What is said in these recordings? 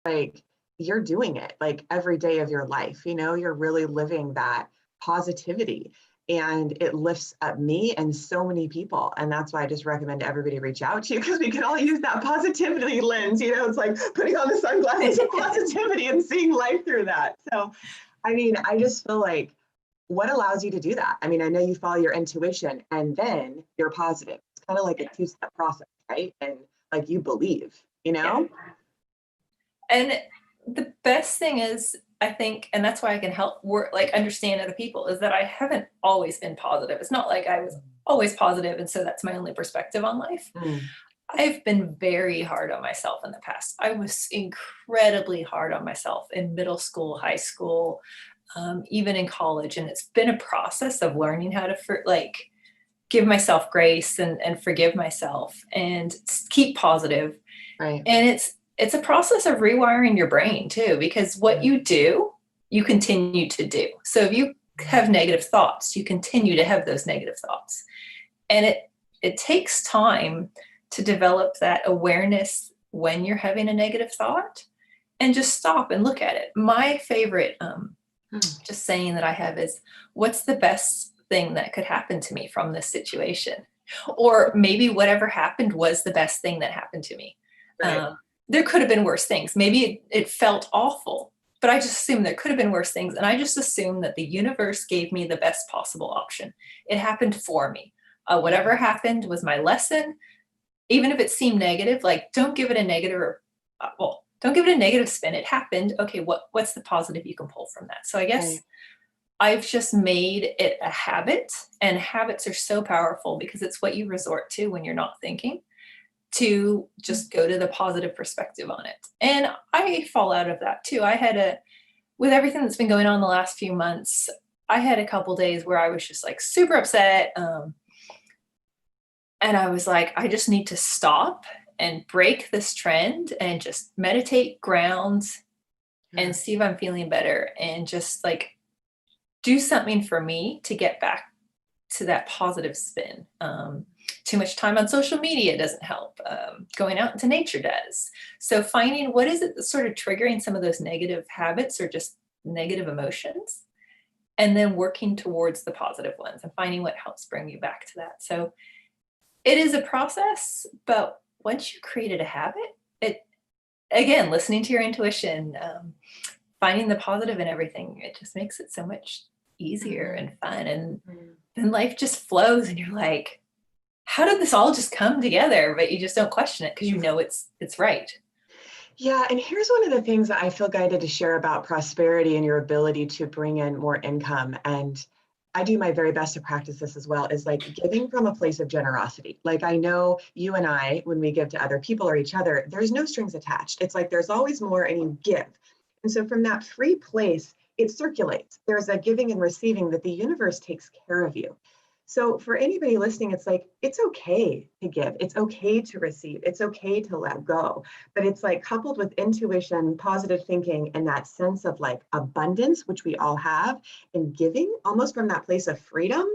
like you're doing it like every day of your life. You're really living that positivity, and it lifts up me and so many people. And that's why I just recommend everybody reach out to you, because we can all use that positivity lens. It's like putting on the sunglasses of positivity and seeing life through that. So, I just feel like, what allows you to do that? I know you follow your intuition and then you're positive. It's kind of like a two-step process, right? And like you believe, Yeah. And the best thing is, I think, and that's why I can help work, like understand other people, is that I haven't always been positive. It's not like I was always positive, and so that's my only perspective on life. I've been very hard on myself in the past. I was incredibly hard on myself in middle school, high school, even in college. And it's been a process of learning how to give myself grace and forgive myself and keep positive. Right. And it's a process of rewiring your brain too, because what you do, you continue to do. So if you have negative thoughts, you continue to have those negative thoughts. And it takes time to develop that awareness when you're having a negative thought and just stop and look at it. My favorite just saying that I have is, what's the best thing that could happen to me from this situation? Or maybe whatever happened was the best thing that happened to me. Right. There could have been worse things. Maybe it felt awful, but I just assumed there could have been worse things. And I just assumed that the universe gave me the best possible option. It happened for me. Whatever happened was my lesson. Even if it seemed negative, like don't give it a negative, don't give it a negative spin. It happened. Okay, what's the positive you can pull from that? So I guess I've just made it a habit, and habits are so powerful because it's what you resort to when you're not thinking, to just go to the positive perspective on it. And I fall out of that too. With everything that's been going on the last few months, I had a couple days where I was just like super upset. And I was like, I just need to stop and break this trend and just meditate, ground, and see if I'm feeling better, and just like do something for me to get back to that positive spin. Too much time on social media doesn't help. Going out into nature does. So finding what is it that's sort of triggering some of those negative habits or just negative emotions, and then working towards the positive ones and finding what helps bring you back to that. So it is a process, but once you created a habit, again, listening to your intuition, finding the positive in everything, it just makes it so much easier and fun. And then life just flows and you're like, how did this all just come together? But you just don't question it because you know it's right. Yeah, and here's one of the things that I feel guided to share about prosperity and your ability to bring in more income. And I do my very best to practice this as well, is like giving from a place of generosity. Like I know you and I, when we give to other people or each other, there's no strings attached. It's like there's always more and you give. And so from that free place, it circulates. There's a giving and receiving that the universe takes care of you. So for anybody listening, it's like, it's okay to give. It's okay to receive. It's okay to let go. But it's like coupled with intuition, positive thinking, and that sense of like abundance, which we all have, and giving almost from that place of freedom.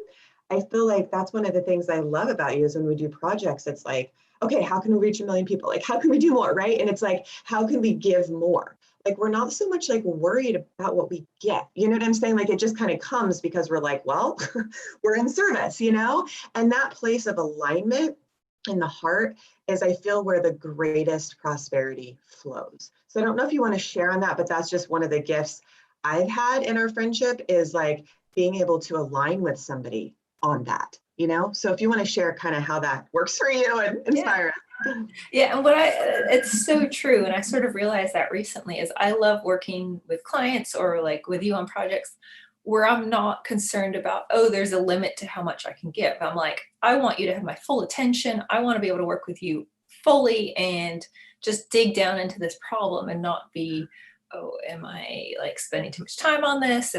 I feel like that's one of the things I love about you is when we do projects, it's like, okay, how can we reach 1 million people? Like, how can we do more, right? And it's like, how can we give more? Like, we're not so much like worried about what we get. You know what I'm saying? Like, it just kind of comes because we're like, well, we're in service, And that place of alignment in the heart is, I feel, where the greatest prosperity flows. So I don't know if you want to share on that, but that's just one of the gifts I've had in our friendship, is like being able to align with somebody on that, So if you want to share kind of how that works for you and inspire us. Yeah, and it's so true. And I sort of realized that recently, is I love working with clients or like with you on projects where I'm not concerned about, oh, there's a limit to how much I can give. I'm like, I want you to have my full attention. I want to be able to work with you fully and just dig down into this problem and not be, oh, am I like spending too much time on this?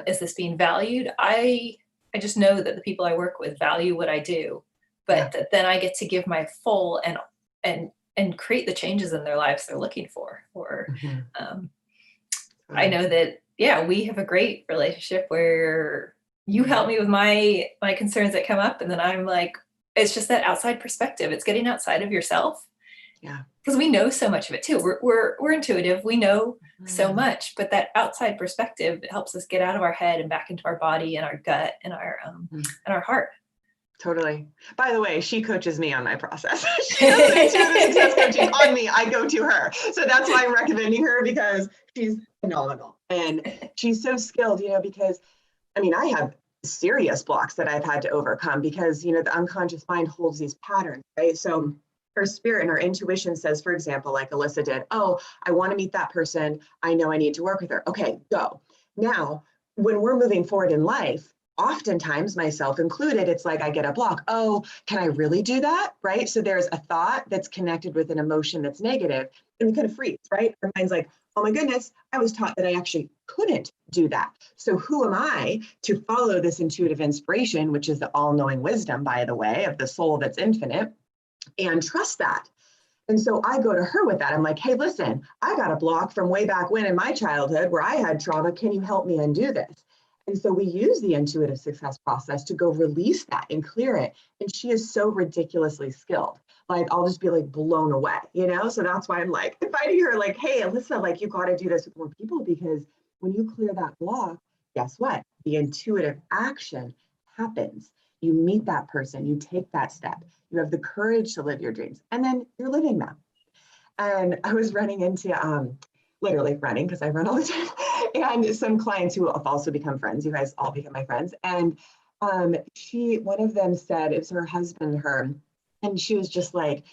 Is this being valued? I just know that the people I work with value what I do, but then I get to give my full and create the changes in their lives they're looking for. Or I know that, we have a great relationship where you help me with my concerns that come up, and then I'm like, it's just that outside perspective. It's getting outside of yourself Yeah. Because we know so much of it too. We're intuitive. We know so much, but that outside perspective helps us get out of our head and back into our body and our gut and our heart. Totally. By the way, she coaches me on my process. She does the intuitive success coaching on me. I go to her. So that's why I'm recommending her, because she's phenomenal and she's so skilled, because I have serious blocks that I've had to overcome because, the unconscious mind holds these patterns, right? So her spirit and her intuition says, for example, like Alyssa did, oh, I want to meet that person. I know I need to work with her. Okay, go. Now, when we're moving forward in life, oftentimes, myself included, it's like I get a block. Oh, can I really do that? Right? So there's a thought that's connected with an emotion that's negative, and we kind of freeze, right? Our mind's like, oh my goodness, I was taught that I actually couldn't do that. So who am I to follow this intuitive inspiration, which is the all-knowing wisdom, by the way, of the soul that's infinite, and trust that? And so I go to her with that. I'm like, hey, listen, I got a block from way back when in my childhood where I had trauma. Can you help me undo this? And so we use the intuitive success process to go release that and clear it. And she is so ridiculously skilled. Like, I'll just be like blown away, So that's why I'm like inviting her, like, hey, Alyssa, like, you got to do this with more people, because when you clear that block, guess what? The intuitive action happens. You meet that person, you take that step, you have the courage to live your dreams, and then you're living them. And I was running into, literally running, because I run all the time, and some clients who have also become friends. You guys all become my friends. And one of them said, it's her husband, her, and she was just like,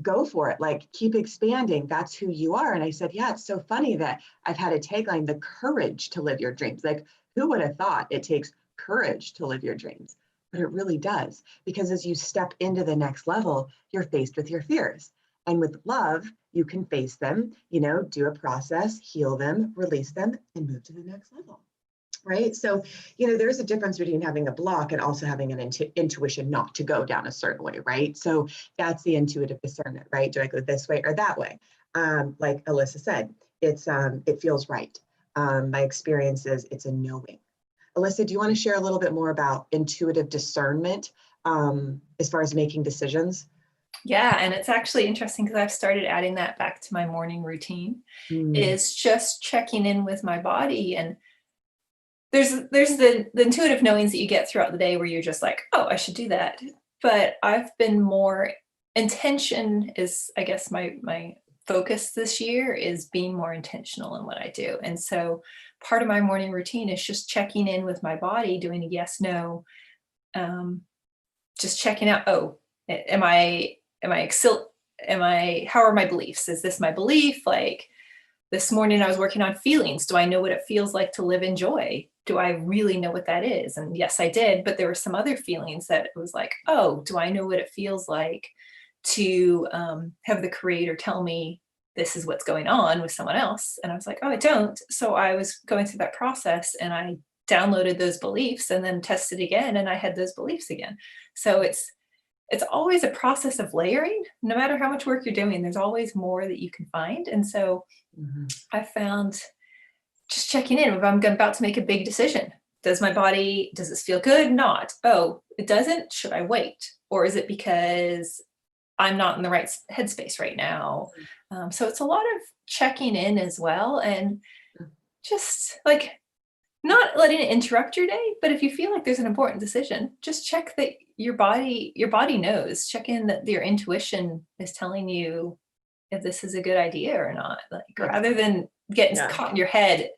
go for it. Like, keep expanding. That's who you are. And I said, yeah, it's so funny that I've had a tagline, the courage to live your dreams. Like, who would have thought it takes courage to live your dreams? But it really does, because as you step into the next level, you're faced with your fears. And with love, you can face them, do a process, heal them, release them, and move to the next level, right? So, there's a difference between having a block and also having an intuition not to go down a certain way, right? So that's the intuitive discernment, right? Do I go this way or that way? Like Alyssa said, it feels right. My experience is it's a knowing. Alyssa, do you want to share a little bit more about intuitive discernment as far as making decisions? Yeah, and it's actually interesting because I've started adding that back to my morning routine, is just checking in with my body. And there's the intuitive knowings that you get throughout the day where you're just like, oh, I should do that. But I've been more, intention is, I guess, my focus this year is being more intentional in what I do. And so part of my morning routine is just checking in with my body, doing a yes, no, just checking out, oh, how are my beliefs? Is this my belief? Like, this morning I was working on feelings. Do I know what it feels like to live in joy? Do I really know what that is? And yes, I did, but there were some other feelings that it was like, oh, do I know what it feels like to have the creator tell me this is what's going on with someone else? And I was like, oh, I don't. So I was going through that process and I downloaded those beliefs and then tested again, and I had those beliefs again. So it's always a process of layering. No matter how much work you're doing, there's always more that you can find. And so I found just checking in if I'm about to make a big decision. Does this feel good? Not. Oh, it doesn't? Should I wait? Or is it because I'm not in the right headspace right now? So it's a lot of checking in as well. And just like, not letting it interrupt your day, but if you feel like there's an important decision, just check that your body knows. Check in that your intuition is telling you if this is a good idea or not. Like, rather than getting caught in your head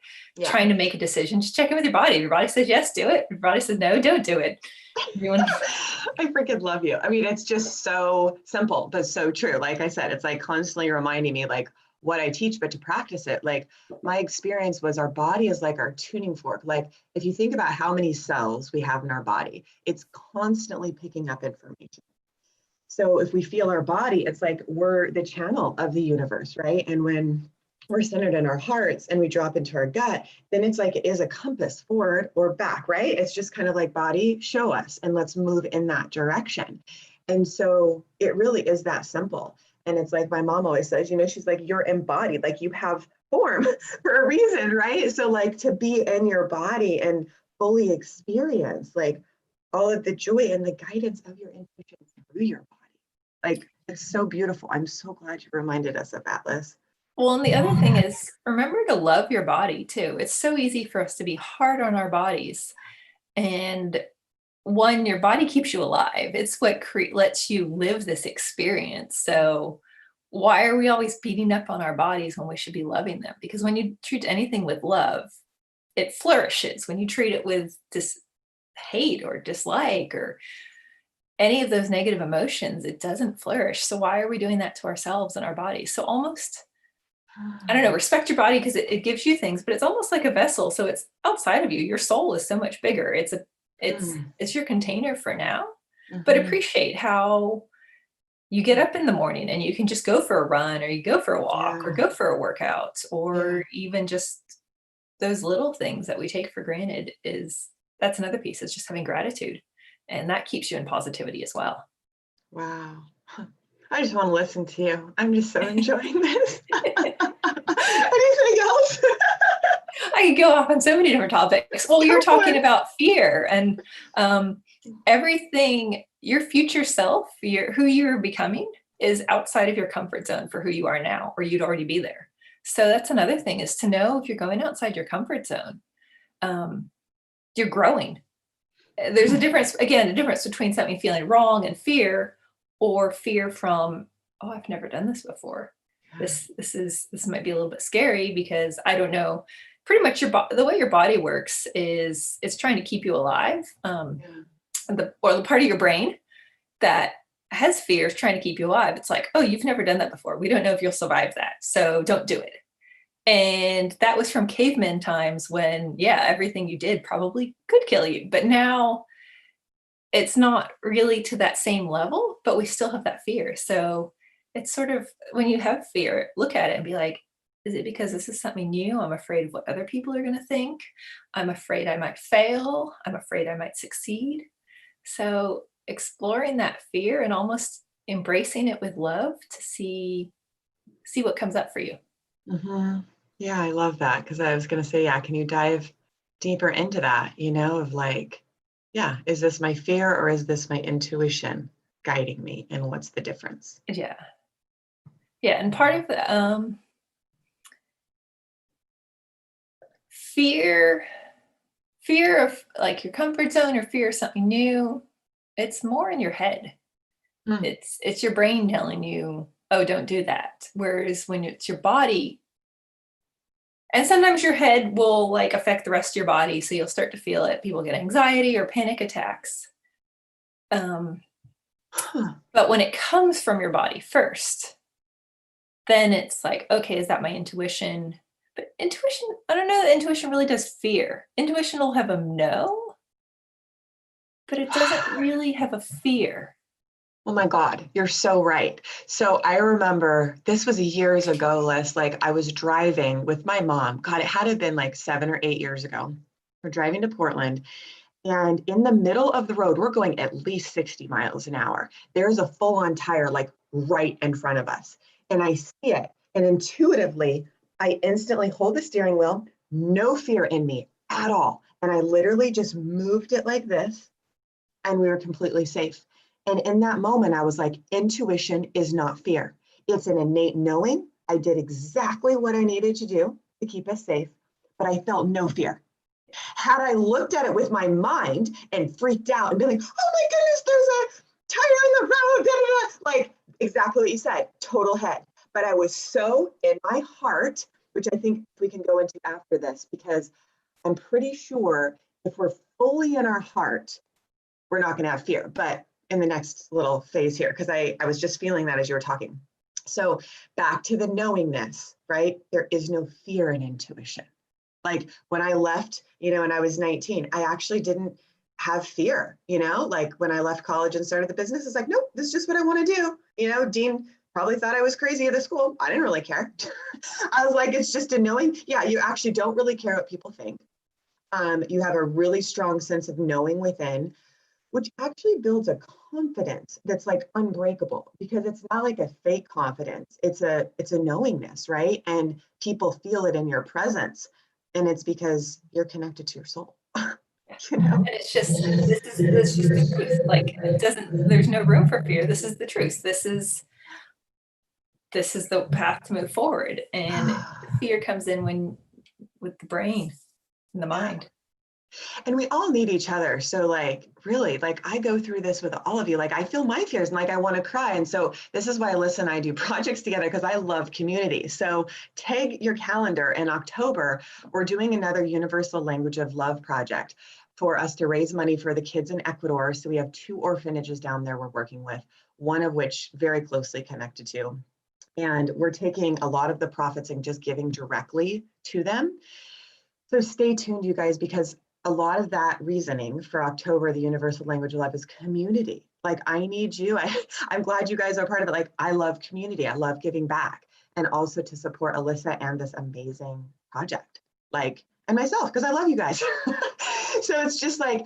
trying to make a decision, just check in with your body. If your body says yes, do it. If your body says no, don't do it. I freaking love you. I mean, it's just so simple, but so true. Like I said, it's like constantly reminding me, like, what I teach, but to practice it. Like, my experience was our body is like our tuning fork. Like, if you think about how many cells we have in our body, it's constantly picking up information. So if we feel our body, it's like we're the channel of the universe, right? And when we're centered in our hearts and we drop into our gut, then it's like it is a compass forward or back, right? It's just kind of like, body, show us, and let's move in that direction. And so it really is that simple. And it's like my mom always says, she's like, you're embodied, like you have form for a reason, right? So like, to be in your body and fully experience like all of the joy and the guidance of your intuition through your body. Like, It's so beautiful. I'm so glad you reminded us of that, Liz. Well, and the other thing is, remember to love your body too. It's so easy for us to be hard on our bodies. And one, your body keeps you alive. It's what lets you live this experience. So why are we always beating up on our bodies when we should be loving them? Because when you treat anything with love, it flourishes. When you treat it with hate or dislike or any of those negative emotions, it doesn't flourish. So why are we doing that to ourselves and our bodies? So almost, I don't know, respect your body because it gives you things, but it's almost like a vessel. So it's outside of you. Your soul is so much bigger. It's your container for now. But appreciate how you get up in the morning and you can just go for a run, or you go for a walk, or go for a workout, or even just those little things that we take for granted. That's another piece. It's just having gratitude, and that keeps you in positivity as well. Wow. I just want to listen to you. I'm just so enjoying this. Anything else? I could go off on so many different topics. Well, you're talking about fear and everything. Your future self, who you're becoming, is outside of your comfort zone for who you are now, or you'd already be there. So that's another thing, is to know if you're going outside your comfort zone, you're growing. There's a difference, again, a difference between something feeling wrong and fear, or fear from, oh, I've never done this before. This might be a little bit scary because I don't know. Pretty much the way your body works is it's trying to keep you alive. The part of your brain that has fear is trying to keep you alive. It's like, oh, you've never done that before. We don't know if you'll survive that, so don't do it. And that was from caveman times when, everything you did probably could kill you. But now it's not really to that same level, but we still have that fear. So it's sort of, when you have fear, look at it and be like, is it because this is something new? I'm afraid of what other people are going to think. I'm afraid I might fail. I'm afraid I might succeed. So exploring that fear and almost embracing it with love to see what comes up for you. Yeah, I love that, because I was going to say, can you dive deeper into that, of like, is this my fear or is this my intuition guiding me, and what's the difference? Yeah. And part of the fear of like your comfort zone, or fear of something new, it's more in your head. It's your brain telling you, oh, don't do that. Whereas when it's your body, and sometimes your head will like affect the rest of your body, so you'll start to feel it. People get anxiety or panic attacks. But when it comes from your body first, then it's like, okay, is that my intuition? But intuition, I don't know that intuition really does fear. Intuition will have a no, but it doesn't really have a fear. Oh my God, you're so right. So I remember, this was years ago, Liz, like I was driving with my mom. God, it had to have been like 7 or 8 years ago. We're driving to Portland, and in the middle of the road, we're going at least 60 miles an hour. There's a full-on tire like right in front of us. And I see it. And intuitively, I instantly hold the steering wheel, no fear in me at all. And I literally just moved it like this, and we were completely safe. And in that moment, I was like, intuition is not fear. It's an innate knowing. I did exactly what I needed to do to keep us safe, but I felt no fear. Had I looked at it with my mind and freaked out and been like, oh my goodness, there's a tire in the road, da, da, da. Like exactly what you said, total head. But I was so in my heart, which I think we can go into after this, because I'm pretty sure if we're fully in our heart, we're not going to have fear. But in the next little phase here, because I was just feeling that as you were talking. So back to the knowingness, right? There is no fear in intuition. Like when I left, and I was 19, I actually didn't have fear, like when I left college and started the business, it's like, nope, this is just what I want to do. Dean probably thought I was crazy at the school. I didn't really care. I was like, it's just a knowing. Yeah, you actually don't really care what people think. You have a really strong sense of knowing within, which actually builds a confidence that's like unbreakable, because it's not like a fake confidence. It's a knowingness, right? And people feel it in your presence. And it's because you're connected to your soul. And it's just, this is just the truth. Like, there's no room for fear. This is the truth. This is this is the path to move forward. And fear comes in with the brain and the mind. And we all need each other. So like, really, like I go through this with all of you. Like I feel my fears and like I want to cry. And so this is why Alyssa and I do projects together, because I love community. So tag your calendar in October. We're doing another Universal Language of Love project for us to raise money for the kids in Ecuador. So we have 2 orphanages down there we're working with, one of which very closely connected to. And we're taking a lot of the profits and just giving directly to them. So stay tuned, you guys, because a lot of that reasoning for October, the Universal Language of Love, is community. Like, I need you. I'm glad you guys are part of it. Like, I love community. I love giving back, and also to support Alyssa and this amazing project. Like, and myself, because I love you guys. So it's just like,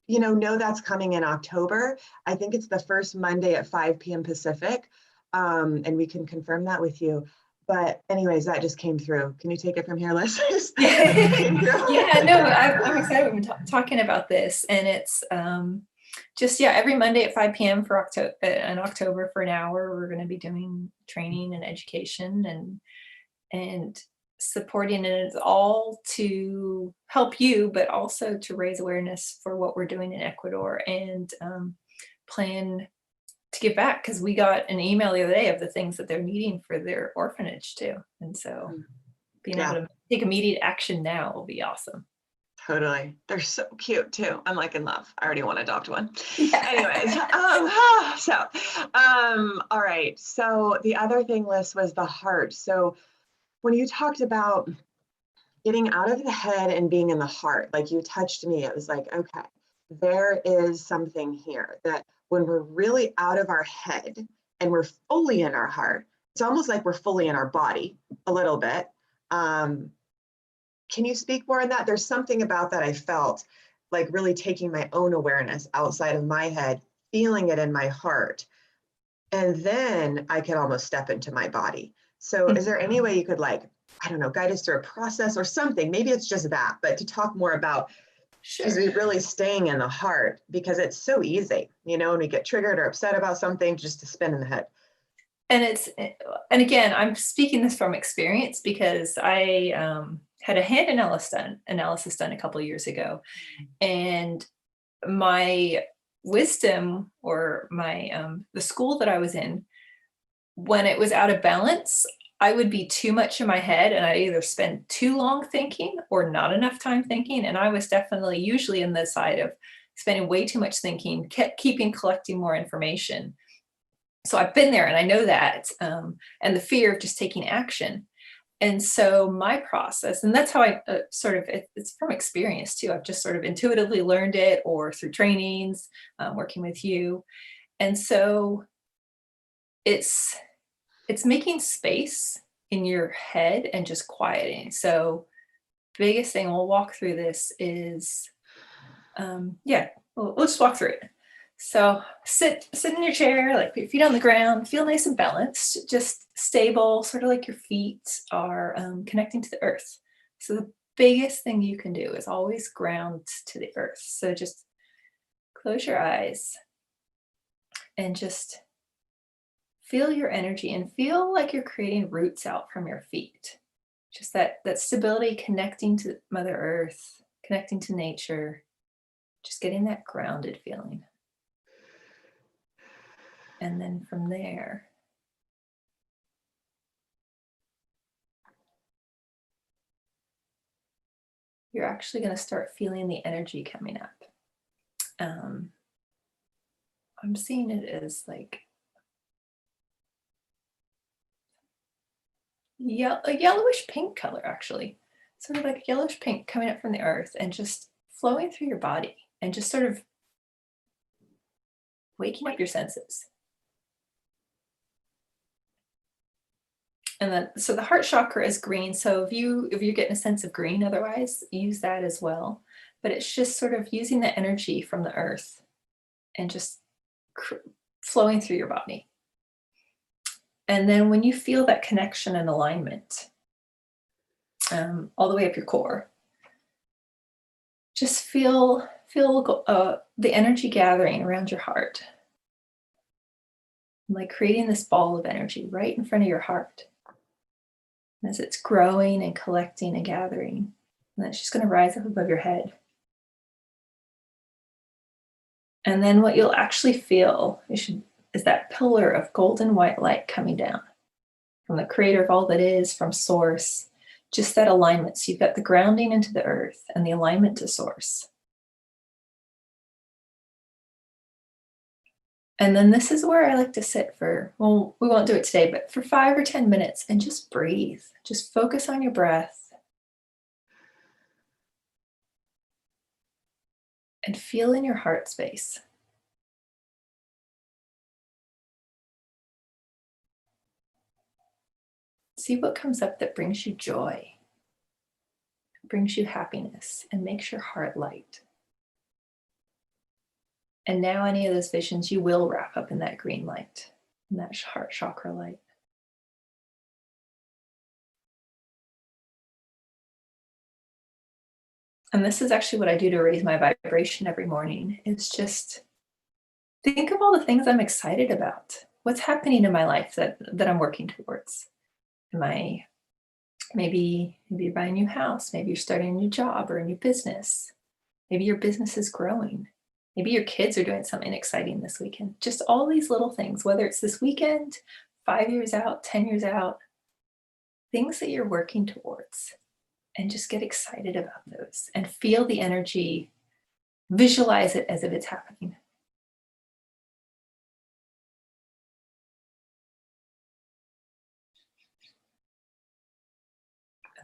know that's coming in October. I think it's the first Monday at 5 p.m. Pacific. And we can confirm that with you. But anyways, that just came through. Can you take it from here, Liz? Yeah, no, I'm excited. We've been talking about this, and it's every Monday at 5 p.m. for October for an hour. We're going to be doing training and education and supporting it. It's all to help you, but also to raise awareness for what we're doing in Ecuador and plan to give back, because we got an email the other day of the things that they're needing for their orphanage too. And so being able to take immediate action now will be awesome. Totally. They're so cute too. I'm like in love. I already want to adopt one. Yeah. Anyways, all right. So the other thing, Liz, was the heart. So when you talked about getting out of the head and being in the heart, like you touched me, it was like, okay, there is something here that when we're really out of our head and we're fully in our heart, it's almost like we're fully in our body a little bit. Can you speak more on that? There's something about that I felt like really taking my own awareness outside of my head, feeling it in my heart, and then I could almost step into my body. So is there any way you could guide us through a process or something? Maybe it's just that, but to talk more about, because we're really staying in the heart, because it's so easy, when we get triggered or upset about something, just to spin in the head. And again, I'm speaking this from experience, because I had a hand analysis done a couple of years ago, and my wisdom, or my the school that I was in, when it was out of balance, I would be too much in my head, and I'd either spend too long thinking or not enough time thinking. And I was definitely usually in the side of spending way too much thinking, collecting more information. So I've been there and I know that, and the fear of just taking action. And so my process, and that's how I it's from experience too. I've just sort of intuitively learned it, or through trainings, working with you. And so it's making space in your head and just quieting. So biggest thing, we'll walk through this, is, we'll just walk through it. So sit in your chair, like put your feet on the ground, feel nice and balanced, just stable, sort of like your feet are connecting to the earth. So the biggest thing you can do is always ground to the earth. So just close your eyes and just feel your energy, and feel like you're creating roots out from your feet. Just that stability, connecting to Mother Earth, connecting to nature, just getting that grounded feeling. And then from there, you're actually going to start feeling the energy coming up. I'm seeing it as like a yellowish pink color, actually. Sort of like yellowish pink coming up from the earth and just flowing through your body and just sort of waking up your senses. And then, so the heart chakra is green. So if you're getting a sense of green, otherwise use that as well. But it's just sort of using the energy from the earth and just flowing through your body. And then when you feel that connection and alignment, all the way up your core, just feel the energy gathering around your heart. like creating this ball of energy right in front of your heart. And as it's growing and collecting and gathering, and that's just going to rise up above your head. And then what you'll actually feel is that pillar of golden white light coming down from the creator of all that is, from source, just that alignment. So you've got the grounding into the earth and the alignment to source. And then this is where I like to sit for, well, we won't do it today, but for 5 or 10 minutes and just breathe. Just focus on your breath and feel in your heart space. See what comes up that brings you joy, brings you happiness, and makes your heart light. And now any of those visions you will wrap up in that green light, in that heart chakra light. And this is actually what I do to raise my vibration every morning. It's just think of all the things I'm excited about. What's happening in my life that I'm working towards? Maybe you're buying a new house, maybe you're starting a new job or a new business. Maybe your business is growing. Maybe your kids are doing something exciting this weekend. Just all these little things, whether it's this weekend, 5 years out, 10 years out, things that you're working towards. And just get excited about those and feel the energy, visualize it as if it's happening.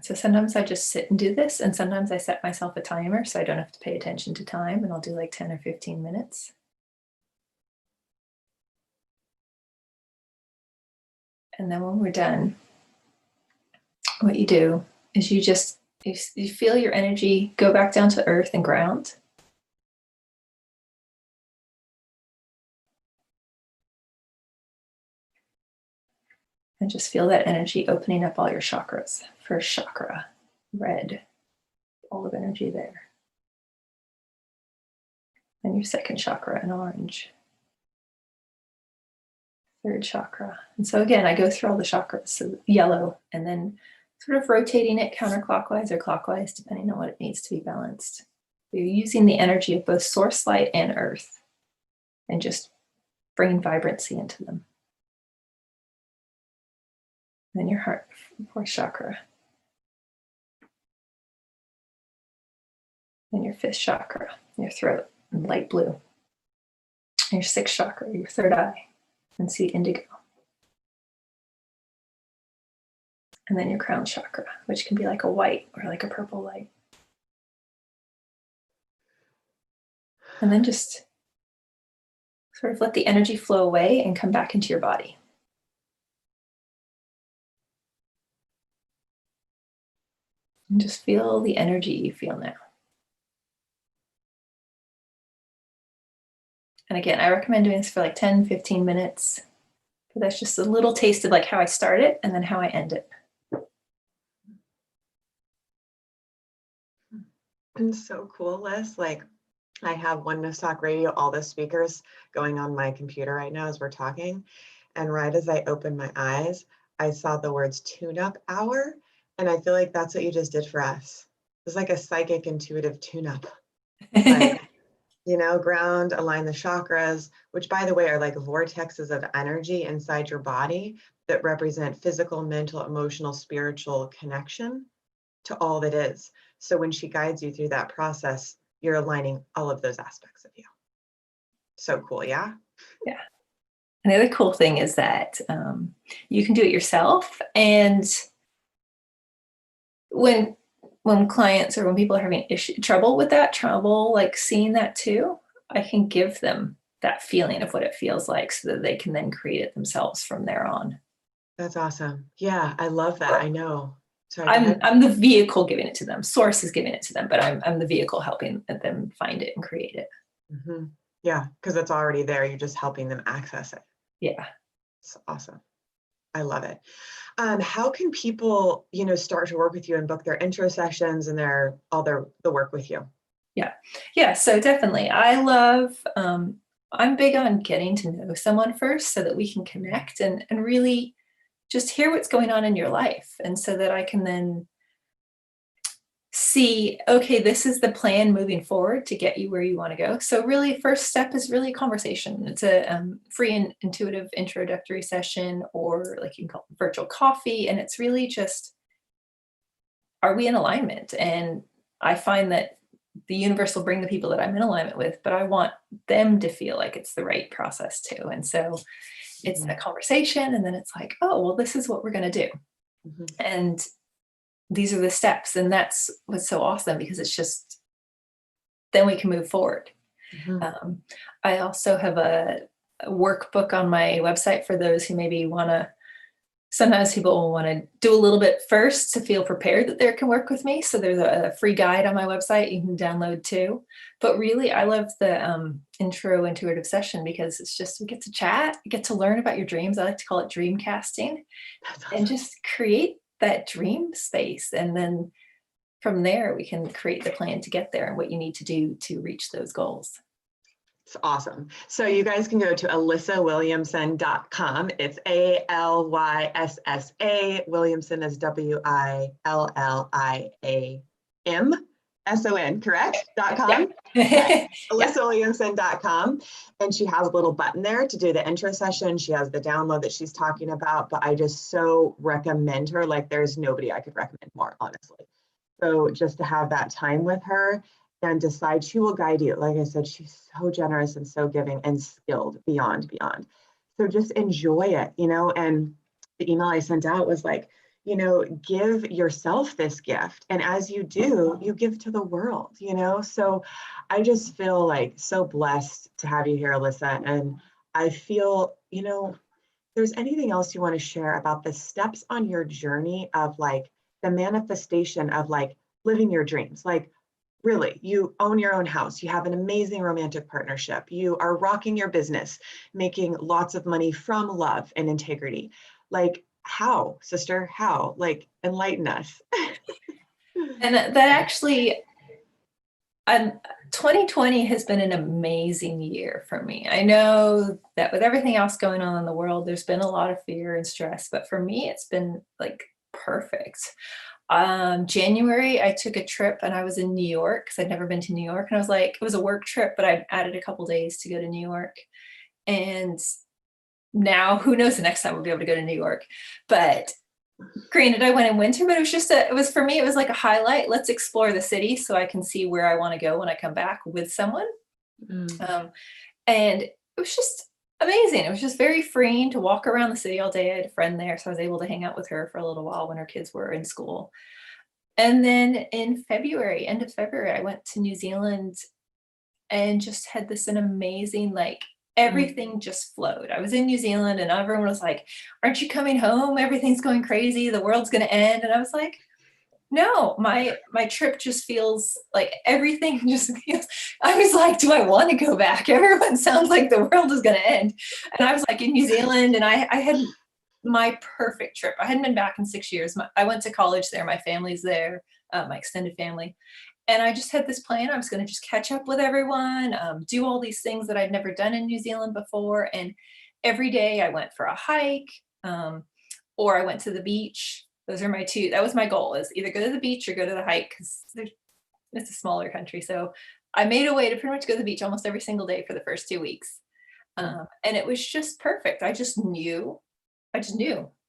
So sometimes I just sit and do this, and sometimes I set myself a timer so I don't have to pay attention to time, and I'll do like 10 or 15 minutes. And then when we're done, what you do is you feel your energy go back down to earth and ground. And just feel that energy opening up all your chakras. First chakra, red, all of energy there. And your second chakra, an orange. Third chakra. And so again, I go through all the chakras, so yellow, and then sort of rotating it counterclockwise or clockwise, depending on what it needs to be balanced. So you're using the energy of both source light and earth and just bringing vibrancy into them. Then your heart, fourth chakra. Then your fifth chakra, your throat, and light blue. And your sixth chakra, your third eye, and see indigo. And then your crown chakra, which can be like a white or like a purple light. And then just sort of let the energy flow away and come back into your body. And just feel the energy you feel now. And again, I recommend doing this for like 10, 15 minutes. But that's just a little taste of like how I start it and then how I end it. It's so cool, Liz. Like, I have Oneness Talk Radio, all the speakers going on my computer right now as we're talking. And right as I opened my eyes, I saw the words tune-up hour. And I feel like that's what you just did for us. It's like a psychic intuitive tune-up. Like, ground, align the chakras, which by the way are like vortexes of energy inside your body that represent physical, mental, emotional, spiritual connection to all that is. So when she guides you through that process, you're aligning all of those aspects of you. So cool, yeah? Yeah. And the other cool thing is that you can do it yourself. And when clients or when people are having trouble with that, like seeing that too, I can give them that feeling of what it feels like so that they can then create it themselves from there on. That's awesome. Yeah, I love that. I know. Sorry, I'm the vehicle giving it to them. Source is giving it to them, but I'm the vehicle helping them find it and create it. Mm-hmm. Yeah, because it's already there. You're just helping them access it. Yeah. It's awesome. I love it. How can people, start to work with you and book their intro sessions and the work with you? Yeah. So definitely, I love I'm big on getting to know someone first so that we can connect and really just hear what's going on in your life. And so that I can then see, okay, this is the plan moving forward to get you where you want to go. So really, first step is really conversation. It's a free and intuitive introductory session, or like you can call it virtual coffee. And it's really just, are we in alignment? And I find that the universe will bring the people that I'm in alignment with, but I want them to feel like it's the right process too. And so it's a conversation, and then it's like, oh, well, this is what we're going to do. Mhm. And these are the steps. And that's what's so awesome, because it's just, then we can move forward. Mhm. I also have a workbook on my website for those who maybe want to, sometimes people will want to do a little bit first to feel prepared that they can work with me. So there's a free guide on my website you can download too. But really, I love the intro intuitive session, because it's just, we get to chat, get to learn about your dreams. I like to call it dream casting, That's and awesome. just create that dream space. And then from there, we can create the plan to get there and what you need to do to reach those goals. It's awesome. So you guys can go to AlyssaWilliamson.com. It's ALYSSA. Williamson is WILLIAMSON, correct? .com? Okay. Yeah. AlyssaWilliamson.com. And she has a little button there to do the intro session. She has the download that she's talking about, but I just so recommend her. Like, there's nobody I could recommend more, honestly. So just to have that time with her and decide, she will guide you. Like I said, she's so generous and so giving and skilled beyond. So just enjoy it, and the email I sent out was like, give yourself this gift. And as you do, you give to the world, So I just feel like so blessed to have you here, Alyssa. And I feel, there's anything else you want to share about the steps on your journey of like the manifestation of like living your dreams? Like, really, you own your own house, you have an amazing romantic partnership, you are rocking your business, making lots of money from love and integrity. Like, how, sister? How? Like, enlighten us. And that actually, 2020 has been an amazing year for me. I know that with everything else going on in the world, there's been a lot of fear and stress, but for me, it's been like perfect. January, I took a trip and I was in New York, because I'd never been to New York. And I was like, it was a work trip, but I added a couple days to go to New York. And now who knows, the next time we'll be able to go to New York. But granted, I went in winter, but it was just it was, for me, it was like a highlight. Let's explore the city so I can see where I want to go when I come back with someone. Um, and it was just amazing. It was just very freeing to walk around the city all day. I had a friend there, so I was able to hang out with her for a little while when her kids were in school. And then in February, end of February, I went to New Zealand and just had this an amazing, like, everything just flowed. I was in New Zealand and everyone was like, aren't you coming home? Everything's going crazy. The world's going to end. And I was like, no, my trip just feels like everything just feels. I was like, do I want to go back? Everyone sounds like the world is going to end. And I was like in New Zealand, and I had my perfect trip. I hadn't been back in 6 years. I went to college there. My family's there, my extended family. And I just had this plan. I was going to just catch up with everyone, do all these things that I'd never done in New Zealand before. And every day I went for a hike, or I went to the beach. Those are my two. That was my goal, is either go to the beach or go to the hike, because it's a smaller country. So I made a way to pretty much go to the beach almost every single day for the first 2 weeks. And it was just perfect. I just knew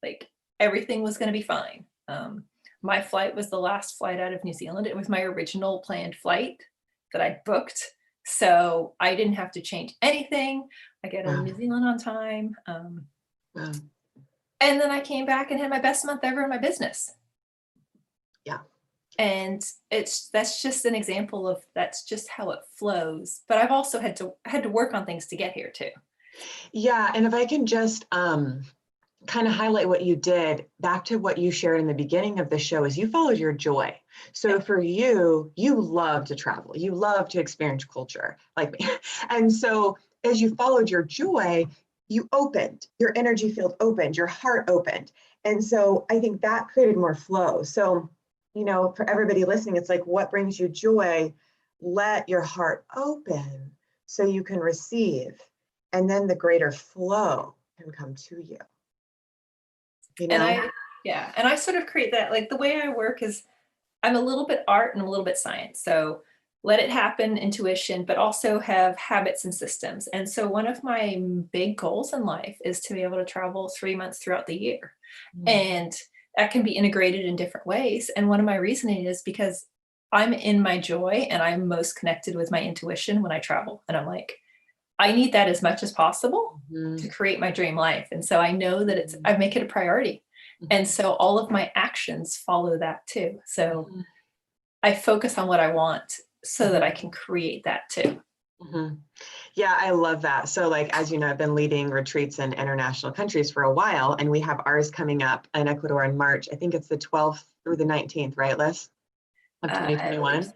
like everything was going to be fine. My flight was the last flight out of New Zealand. It was my original planned flight that I booked. So I didn't have to change anything. I got out of New Zealand on time. And then I came back and had my best month ever in my business. Yeah. And that's just an example of, that's just how it flows. But I've also had to work on things to get here too. Yeah. And if I can just kind of highlight what you did, back to what you shared in the beginning of the show, is you followed your joy. So for you, you love to travel, you love to experience culture like me. And so as you followed your joy, you opened, your energy field opened, your heart opened. And so I think that created more flow. So, for everybody listening, it's like, what brings you joy? Let your heart open so you can receive. and then the greater flow can come to you. You And know? I sort of create that, like the way I work is I'm a little bit art and a little bit science. So let it happen, intuition, but also have habits and systems. And so one of my big goals in life is to be able to travel 3 months throughout the year. And that can be integrated in different ways. And one of my reasoning is because I'm in my joy and I'm most connected with my intuition when I travel. And I'm like, I need that as much as possible to create my dream life. And so I know that I make it a priority. And so all of my actions follow that too. So I focus on what I want so that I can create that too. Yeah, I love that. So like, as you know, I've been leading retreats in international countries for a while, and we have ours coming up in Ecuador in March. I think it's the 12th through the 19th, right, Liz, of 2021.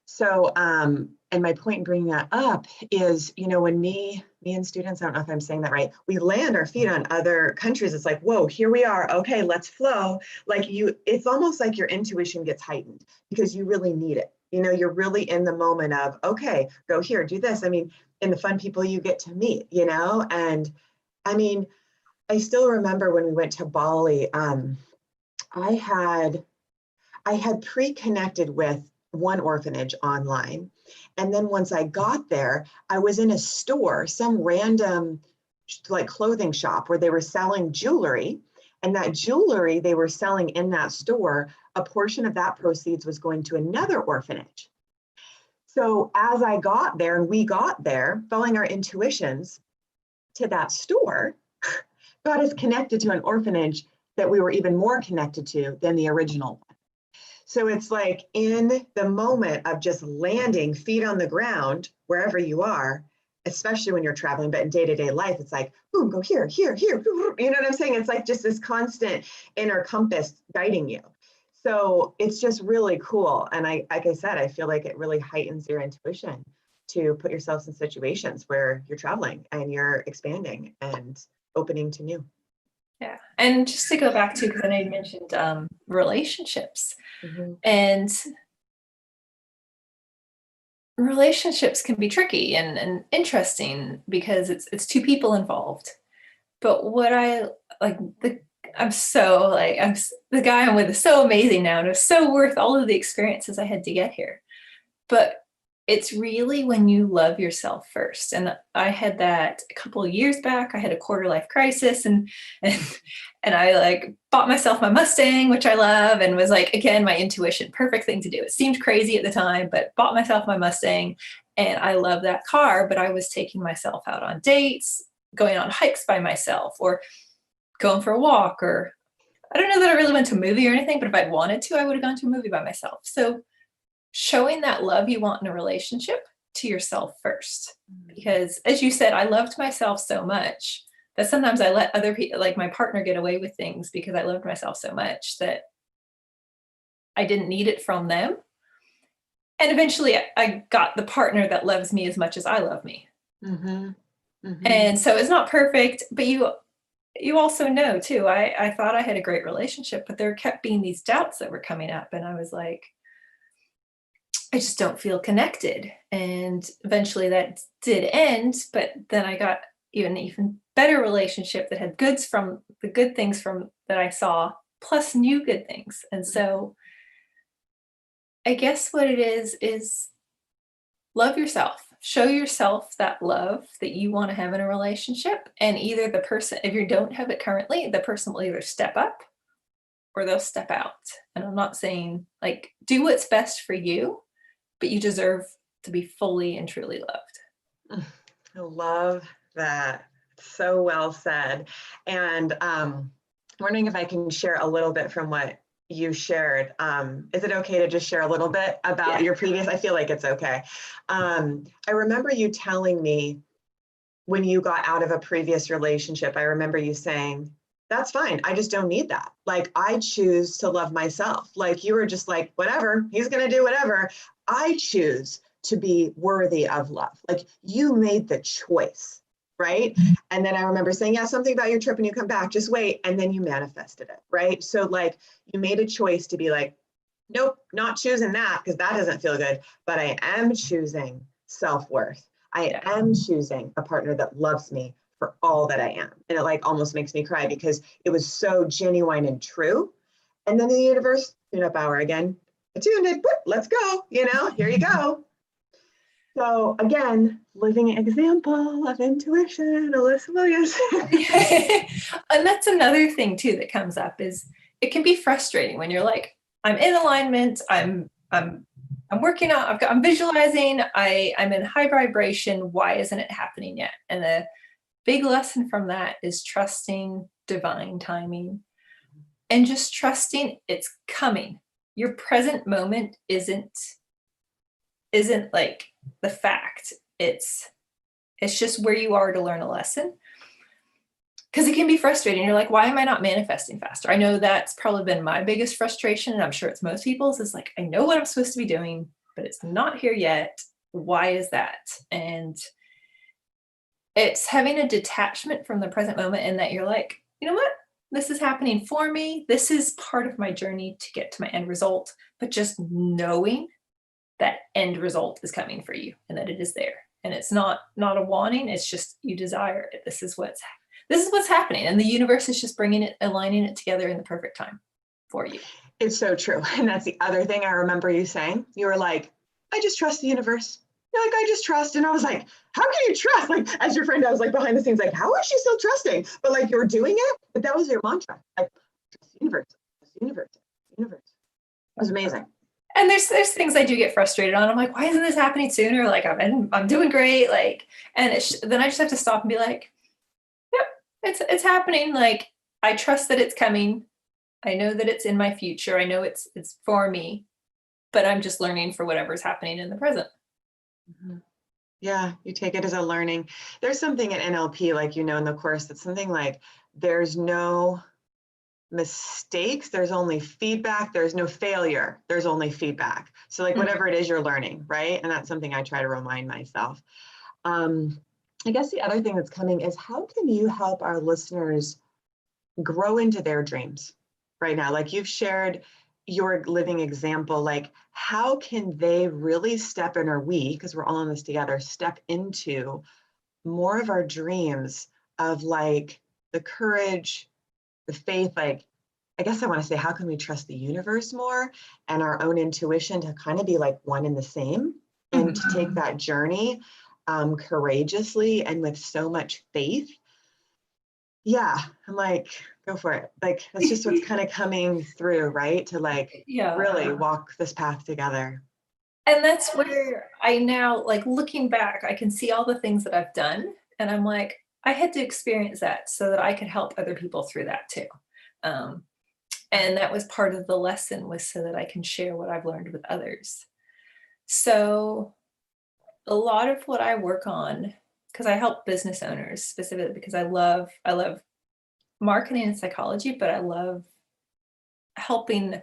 So, and my point in bringing that up is, you know, when me and students, I don't know if I'm saying that right, we land our feet on other countries. It's like, whoa, here we are. Okay, let's flow. Like it's almost like your intuition gets heightened because you really need it. You know, you're really in the moment of, okay, go here, do this. I mean, and the fun people you get to meet, you know, and I mean, I still remember when we went to Bali, I had pre-connected with one orphanage online. And then once I got there, I was in a store, some random like clothing shop where they were selling jewelry. And that jewelry they were selling in that store, a portion of that proceeds was going to another orphanage. So as I got there and we got there, following our intuitions to that store, got us connected to an orphanage that we were even more connected to than the original one. So it's like in the moment of just landing feet on the ground, wherever you are, especially when you're traveling, but in day-to-day life, it's like, boom, go here, here, here. You know what I'm saying? It's like just this constant inner compass guiding you. So it's just really cool. And like I said, I feel like it really heightens your intuition to put yourselves in situations where you're traveling and you're expanding and opening to new. Yeah. And just to go back to, because I know you mentioned relationships, and relationships can be tricky and interesting because it's two people involved. But what I like, the guy I'm with is so amazing now, and it's so worth all of the experiences I had to get here. But it's really when you love yourself first. And I had that a couple of years back. I had a quarter life crisis, and I like bought myself my Mustang, which I love, and was like, again, my intuition, perfect thing to do. It seemed crazy at the time, but bought myself my Mustang, and I love that car. But I was taking myself out on dates, going on hikes by myself, or going for a walk, or I don't know that I really went to a movie or anything, but if I'd wanted to, I would have gone to a movie by myself. So showing that love you want in a relationship to yourself first. Because as you said, I loved myself so much that sometimes I let other people, like my partner, get away with things because I loved myself so much that I didn't need it from them. And eventually I got the partner that loves me as much as I love me. And so it's not perfect, but you also know too, I thought I had a great relationship, but there kept being these doubts that were coming up. And I was like, I just don't feel connected. And eventually that did end, but then I got even better relationship that had goods from the good things from that I saw, plus new good things. And so I guess what it is love yourself. Show yourself that love that you want to have in a relationship. And either the person, if you don't have it currently, the person will either step up or they'll step out. And I'm not saying like do what's best for you, but you deserve to be fully and truly loved. I love that. So well said. And wondering if I can share a little bit from what you shared. Is it okay to just share a little bit about your previous? I feel like it's okay. I remember you telling me when you got out of a previous relationship, I remember you saying, that's fine. I just don't need that. Like, I choose to love myself. Like, you were just like, whatever, he's going to do whatever. I choose to be worthy of love. Like, you made the choice, right? And then I remember saying, yeah, something about your trip when you come back, just wait. And then you manifested it, right? So like, you made a choice to be like, nope, not choosing that because that doesn't feel good, but I am choosing self-worth. I Yeah. am choosing a partner that loves me for all that I am. And it like almost makes me cry because it was so genuine and true. And then the universe, tune-up hour again, attuned it, let's go, here you go. So again, living example of intuition, Alyssa Williams. And that's another thing too that comes up is it can be frustrating when you're like, I'm in alignment, I'm working on, I'm visualizing, I'm in high vibration. Why isn't it happening yet? And the big lesson from that is trusting divine timing and just trusting it's coming. Your present moment isn't like the fact. It's just where you are to learn a lesson. Because it can be frustrating. You're like, why am I not manifesting faster? I know that's probably been my biggest frustration, and I'm sure it's most people's, is like, I know what I'm supposed to be doing, but it's not here yet. Why is that? And it's having a detachment from the present moment, and that you're like, you know what? This is happening for me. This is part of my journey to get to my end result, but just knowing that end result is coming for you and that it is there. And it's not a wanting, it's just you desire it. This is what's happening. And the universe is just aligning it together in the perfect time for you. It's so true. And that's the other thing I remember you saying. You were like, I just trust the universe. You're like, I just trust. And I was like, how can you trust? Like, as your friend, I was like behind the scenes, like, how is she still trusting? But like, you're doing it. But that was your mantra. Like, trust the universe, trust the universe, the universe. It was amazing. And there's things I do get frustrated on. I'm like, why isn't this happening sooner? Like, I'm doing great. Like, and then I just have to stop and be like, yep, it's happening. Like, I trust that it's coming. I know that it's in my future. I know it's for me, but I'm just learning for whatever's happening in the present. Mm-hmm. Yeah, you take it as a learning. There's something in NLP, like, in the course, that's something like, there's no mistakes, there's only feedback, there's no failure, there's only feedback. So like whatever it is you're learning, right? And that's something I try to remind myself. I guess the other thing that's coming is, how can you help our listeners grow into their dreams right now? Like, you've shared your living example, like, how can they really step in, or we, because we're all in this together, step into more of our dreams of like the courage, the faith, like, I guess I want to say, how can we trust the universe more and our own intuition to kind of be like one and the same, and to take that journey courageously and with so much faith? Yeah, I'm like, go for it. Like, that's just what's kind of coming through, right? To like really walk this path together. And that's where I now, like, looking back, I can see all the things that I've done. And I'm like, I had to experience that so that I could help other people through that too. And that was part of the lesson, was so that I can share what I've learned with others. So a lot of what I work on, because I help business owners specifically, because I love marketing and psychology, but I love helping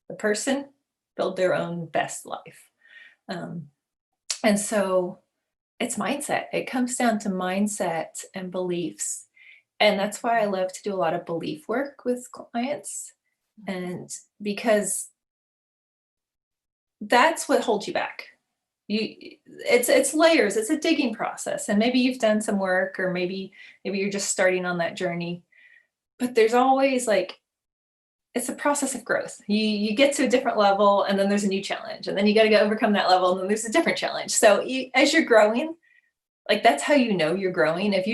the person build their own best life. And so it's mindset. It comes down to mindset and beliefs. And that's why I love to do a lot of belief work with clients. And because that's what holds you back. It's layers, it's a digging process. And maybe you've done some work, or maybe you're just starting on that journey. But there's always, like, it's a process of growth. You get to a different level, and then there's a new challenge, and then you got to go overcome that level, and then there's a different challenge. So as you're growing, like, that's how you know you're growing. If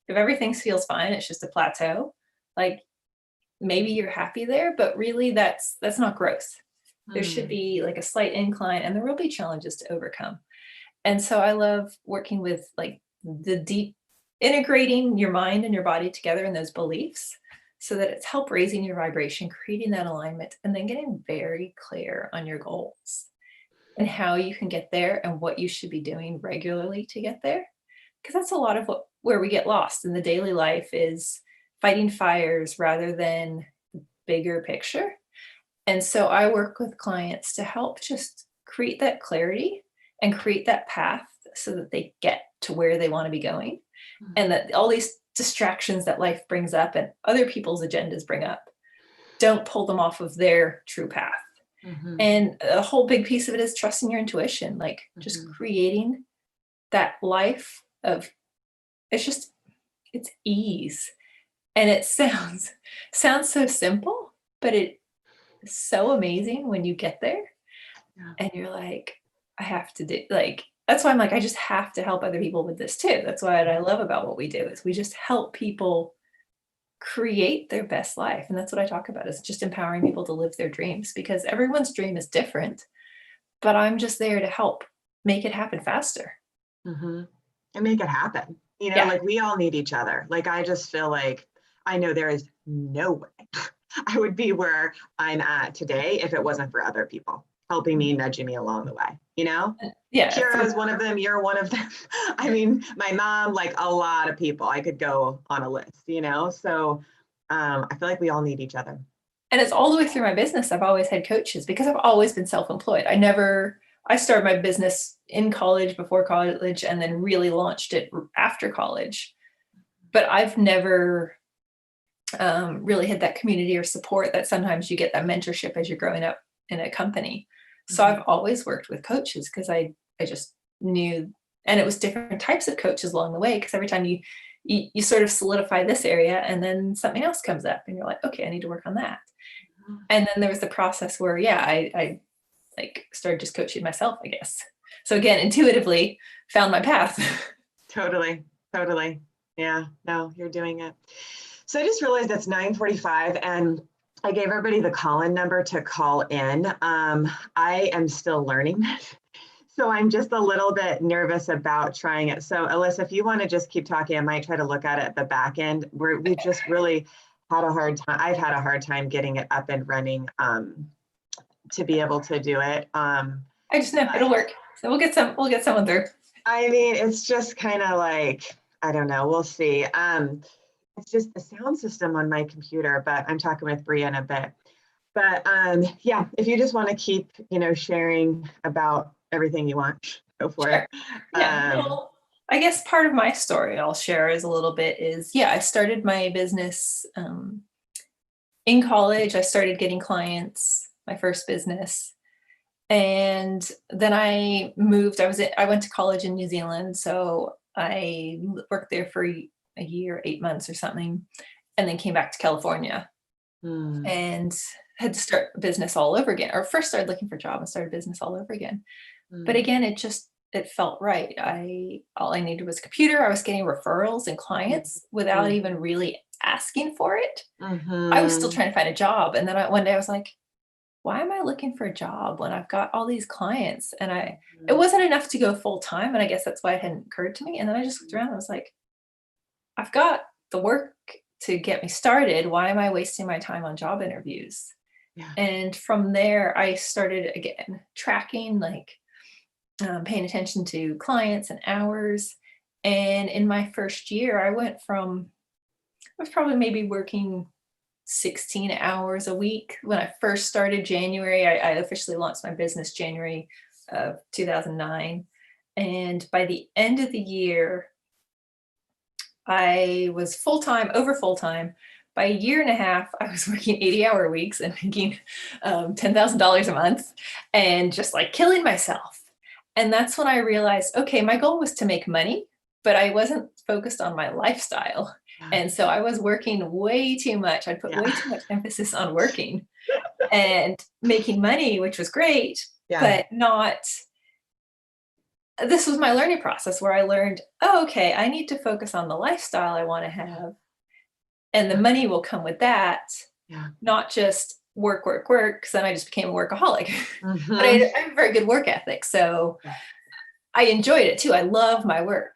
everything feels fine, it's just a plateau, like, maybe you're happy there, but really that's not growth. There should be like a slight incline, and there will be challenges to overcome. And so I love working with, like, the deep, integrating your mind and your body together in those beliefs, so that it's help raising your vibration, creating that alignment, and then getting very clear on your goals and how you can get there and what you should be doing regularly to get there. Because that's a lot of where we get lost in the daily life, is fighting fires rather than the bigger picture. And so I work with clients to help just create that clarity and create that path so that they get to where they want to be going. And that all these distractions that life brings up and other people's agendas bring up don't pull them off of their true path. And a whole big piece of it is trusting your intuition, like just creating that life of, it's ease. And it sounds so simple, but it is so amazing when you get there Yeah. and you're like, I have to do, like, that's why I'm like, I just have to help other people with this too. That's what I love about what we do is we just help people create their best life. And that's what I talk about is just empowering people to live their dreams because everyone's dream is different, but I'm just there to help make it happen faster. Mm-hmm. And make it happen. Yeah. Like we all need each other. Like I just feel like I know there is no way I would be where I'm at today if it wasn't for other people helping me, nudging me along the way. Yeah. Kira is one of them. You're one of them. I mean, my mom, like a lot of people. I could go on a list. So I feel like we all need each other. And it's all the way through my business. I've always had coaches because I've always been self-employed. I started my business in college, before college, and then really launched it after college. But I've never really had that community or support that sometimes you get that mentorship as you're growing up in a company. So I've always worked with coaches because I just knew, and it was different types of coaches along the way because every time you sort of solidify this area and then something else comes up and you're like, okay, I need to work on that. And then there was the process where, yeah, I like started just coaching myself, I guess. So again, intuitively found my path. Totally. Yeah, no, you're doing it. So I just realized that's 9:45 and I gave everybody the call-in number to call in. I am still learning this. So I'm just a little bit nervous about trying it. So Alyssa, if you want to just keep talking, I might try to look at it at the back end. We just really had a hard time. I've had a hard time getting it up and running to be able to do it. I just know it'll work. So we'll get someone through. I mean, it's just kind of like, I don't know, we'll see. It's just the sound system on my computer, but I'm talking with Bria in a bit. But yeah, if you just want to keep, sharing about everything you want, go for it. Yeah. Well, I guess part of my story I'll share is a little bit is, yeah, I started my business in college. I started getting clients, my first business. And then I moved. I went to college in New Zealand. So I worked there for a year, 8 months or something, and then came back to California and had to start a business all over again, or first started looking for a job and started business all over again. But again, it felt right. All I needed was a computer. I was getting referrals and clients without even really asking for it. I was still trying to find a job. And then one day I was like, why am I looking for a job when I've got all these clients? And it wasn't enough to go full time. And I guess that's why it hadn't occurred to me. And then I just looked around and I was like, I've got the work to get me started. Why am I wasting my time on job interviews? Yeah. And from there, I started again tracking, like paying attention to clients and hours. And in my first year, I was probably maybe working 16 hours a week. When I first started January, I officially launched my business January of 2009. And by the end of the year, I was over full-time. By a year and a half, I was working 80-hour weeks and making $10,000 a month and just like killing myself. And that's when I realized, okay, my goal was to make money, but I wasn't focused on my lifestyle. And so I was working way too much. I put way too much emphasis on working and making money, which was great, but not. This was my learning process where I learned, oh, okay, I need to focus on the lifestyle I want to have. And the money will come with that, not just work, because then I just became a workaholic. But I have a very good work ethic. So I enjoyed it too. I love my work.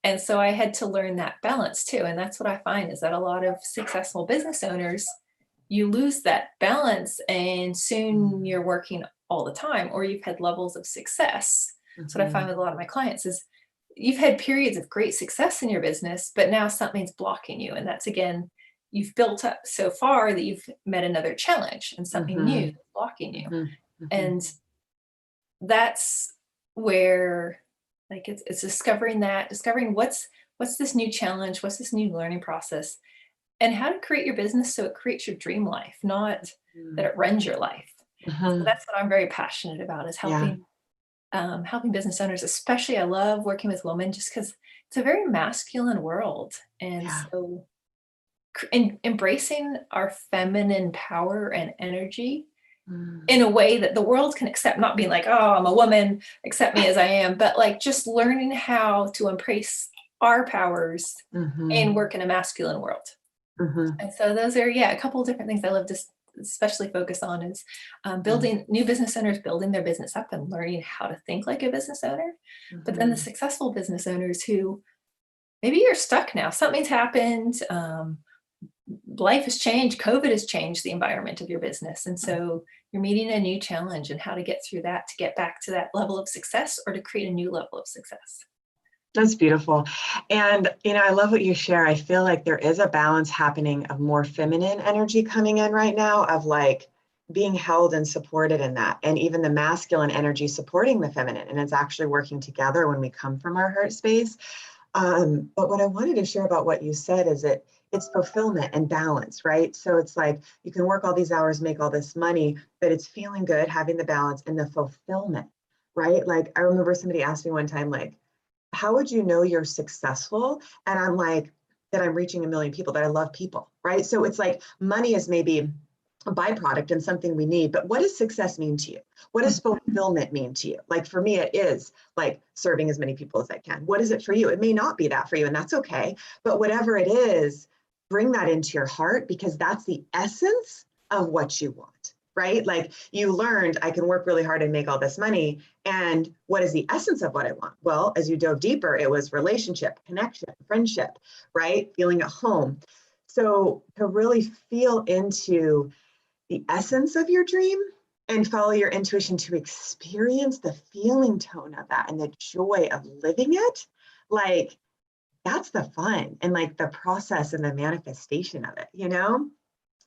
And so I had to learn that balance too. And that's what I find is that a lot of successful business owners, you lose that balance and soon you're working all the time, or you've had levels of success. That's what I find with a lot of my clients is you've had periods of great success in your business, but now something's blocking you. And that's, again, you've built up so far that you've met another challenge and something new is blocking you. And that's where, like, it's discovering what's this new challenge, what's this new learning process, and how to create your business so it creates your dream life, not that it runs your life. So that's what I'm very passionate about, is helping helping business owners, especially. I love working with women just because it's a very masculine world. And Yeah. so embracing our feminine power and energy Mm. in a way that the world can accept, not being like, oh, I'm a woman, accept me as I am, but like just learning how to embrace our powers and Mhm. work in a masculine world. Mhm. And so those are, yeah, a couple of different things I love to especially focus on is Mm. building new business owners, building their business up and learning how to think like a business owner. But then the Mhm. successful business owners who maybe you're stuck now, something's happened, life has changed, COVID has changed the environment of your business. And so you're meeting a new challenge and how to get through that to get back to that level of success or to create a new level of success. That's beautiful. And, I love what you share. I feel like there is a balance happening of more feminine energy coming in right now, of like being held and supported in that. And even the masculine energy supporting the feminine. And it's actually working together when we come from our heart space. But what I wanted to share about what you said is that it's fulfillment and balance, right? So it's like you can work all these hours, make all this money, but it's feeling good, having the balance and the fulfillment, right? Like I remember somebody asked me one time, like, how would you know you're successful? And I'm like, that I'm reaching a million people, that I love people, right? So it's like money is maybe a byproduct and something we need, but what does success mean to you? What does fulfillment mean to you? Like for me, it is like serving as many people as I can. What is it for you? It may not be that for you, and that's okay. But whatever it is, bring that into your heart because that's the essence of what you want, right? Like you learned, I can work really hard and make all this money. And what is the essence of what I want? Well, as you dove deeper, it was relationship, connection, friendship, right? Feeling at home. So to really feel into the essence of your dream and follow your intuition to experience the feeling tone of that and the joy of living it, like that's the fun and like the process and the manifestation of it.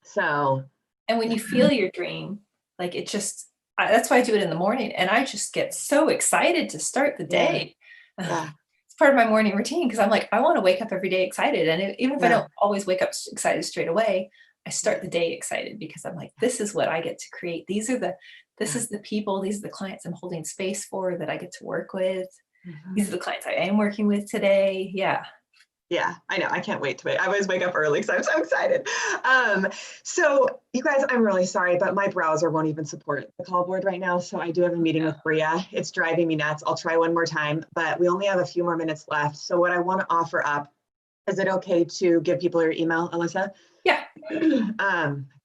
So, And when you feel your dream, like it just, that's why I do it in the morning. And I just get so excited to start the yeah, day. yeah, It's part of my morning routine because I'm like, I want to wake up every day excited. And even if I yeah, don't always wake up excited straight away, I start the day excited because I'm like, this is what I get to create. This yeah. is the people, these are the clients I'm holding space for that I get to work with. These are Mhm. the clients I am working with today. Yeah. Yeah, I know. I can't wait to wait. I always wake up early because I'm so excited. So you guys, I'm really sorry, but my browser won't even support the call board right now. So I do have a meeting with Bria. It's driving me nuts. I'll try one more time, but we only have a few more minutes left. So what I want to offer up, is it okay to give people your email, Alyssa? Yeah.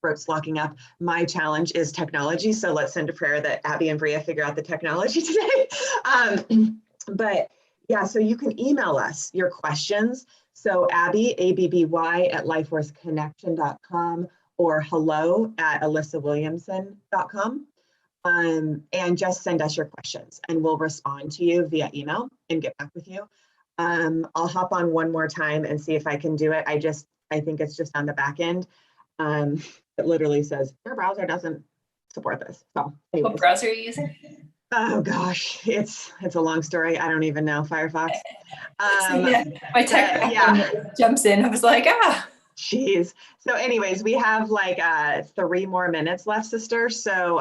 Throat's locking up. My challenge is technology. So let's send a prayer that Abby and Bria figure out the technology today. But yeah, so you can email us your questions. So Abby, ABBY at lifeforceconnection.com or hello@alyssawilliamson.com. And just send us your questions and we'll respond to you via email and get back with you. I'll hop on one more time and see if I can do it. I think it's just on the back end. It literally says your browser doesn't support this. So What anyways, browser are you using? oh gosh, it's a long story. I don't even know. Firefox. So yeah, my tech But yeah, background jumps in. I was like, geez. So anyways, we have like 3 more minutes left, sister. So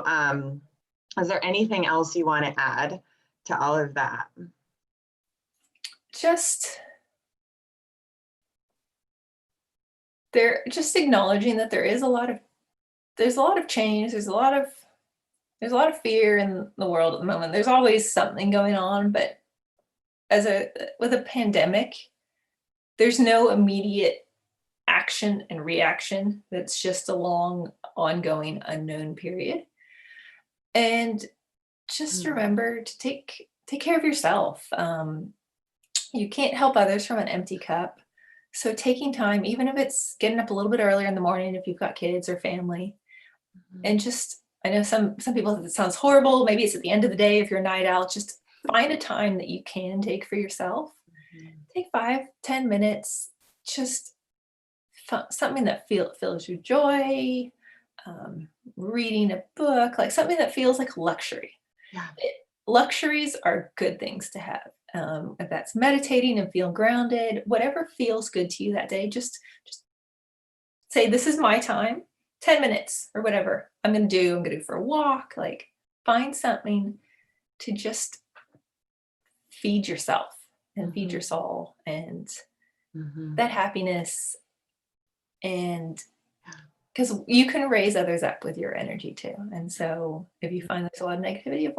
is there anything else you want to add to all of that? just just acknowledging that there's a lot of change. There's a lot of fear in the world at the moment. There's always something going on, but with a pandemic, there's no immediate action and reaction. That's just a long, ongoing, unknown period. And just Mm, remember to take care of yourself. You can't help others from an empty cup. So taking time, even if it's getting up a little bit earlier in the morning, if you've got kids or family, mhm, and just, I know some people, it sounds horrible. Maybe it's at the end of the day if you're a night owl. Just find a time that you can take for yourself. mhm. Take 5-10 minutes. Just something that fills you joy. Um, Reading a book, like something that feels like luxury. Yeah. Luxuries are good things to have. If that's meditating and feel grounded, whatever feels good to you that day, just say, this is my time, 10 minutes or whatever I'm going to do for a walk. Like find something to just feed yourself and feed your soul and that happiness. And because you can raise others up with your energy too. And so if you find there's a lot of negativity,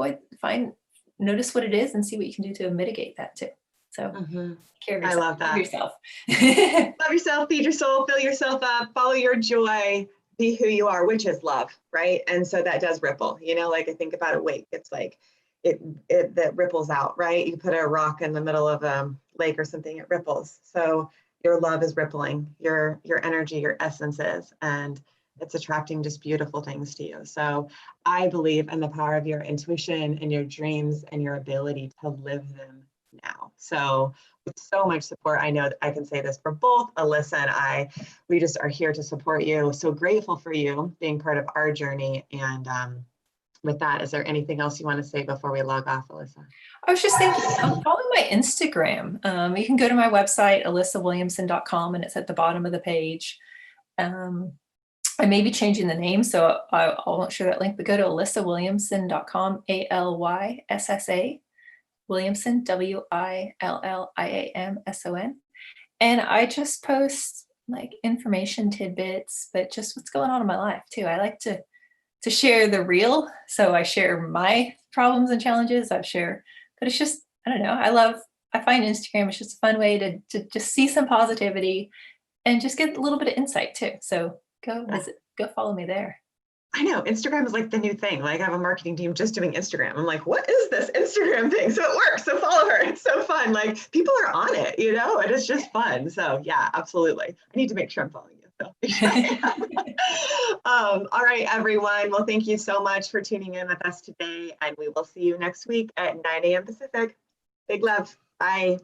notice what it is and see what you can do to mitigate that too. So care of yourself. I love that. Love yourself. Love yourself, feed your soul, fill yourself up, follow your joy, be who you are, which is love, right? And so that does ripple, you know, like I think about a wake, it's like it that ripples out, right? You put a rock in the middle of a lake or something, it ripples. So your love is rippling, your energy, your essence is, and it's attracting just beautiful things to you. So I believe in the power of your intuition and your dreams and your ability to live them now. So with so much support, I know that I can say this for both Alyssa and I, we just are here to support you. So grateful for you being part of our journey. And with that, is there anything else you want to say before we log off, Alyssa? I was just thinking, I'm following my Instagram. You can go to my website, alissawilliamson.com, and it's at the bottom of the page. I may be changing the name, so I won't share that link, but go to alissawilliamson.com, ALYSSA, Williamson, WILLIAMSON. And I just post like information tidbits, but just what's going on in my life too. I like to share the real. So I share my problems and challenges. But it's just, I don't know. I find Instagram is just a fun way to just see some positivity and just get a little bit of insight too. So go follow me there. I know Instagram is like the new thing. Like I have a marketing team just doing Instagram. I'm like, what is this Instagram thing? So it works. So follow her. It's so fun. Like people are on it, you know, and it's just fun. So yeah, absolutely. I need to make sure I'm following you. So. All right, everyone. Well, thank you so much for tuning in with us today. And we will see you next week at 9 a.m. Pacific. Big love. Bye.